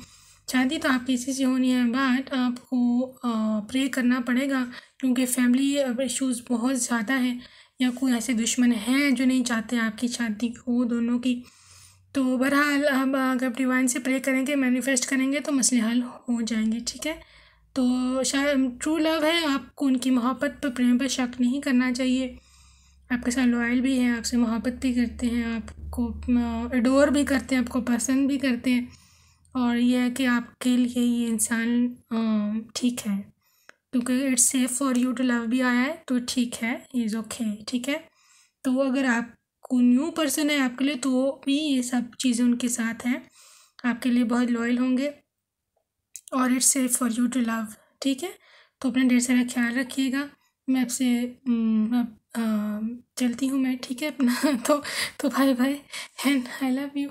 शादी तो आपकी इसी से होनी है। बट आपको प्रे करना पड़ेगा, क्योंकि फैमिली इश्यूज़ बहुत ज़्यादा हैं, या कोई ऐसे दुश्मन हैं जो नहीं चाहते आपकी शादी हो दोनों की। तो बहरहाल अब अगर आप डिवाइन से प्रे करेंगे, मैनिफेस्ट करेंगे, तो मसले हल हो जाएंगे। ठीक है, तो शायद ट्रू लव है, आपको उनकी मोहब्बत पर, प्रेम पर शक नहीं करना चाहिए। आपके साथ लॉयल भी हैं, आपसे मोहब्बत भी करते हैं, आपको एडोर भी करते हैं, आपको पसंद भी करते हैं, और यह है कि आपके लिए ये इंसान ठीक है, क्योंकि it's safe for you to love भी आया है, तो ठीक है, इज़ ओके। ठीक है, तो अगर आपको न्यू पर्सन है आपके लिए, तो भी ये सब चीज़ें उनके साथ हैं, आपके लिए बहुत लॉयल होंगे, और it's safe for you to love. ठीक है, तो अपना ढेर सारा ख्याल रखिएगा। मैं आपसे अब चलती हूँ मैं। ठीक है अपना तो bye bye and I love you.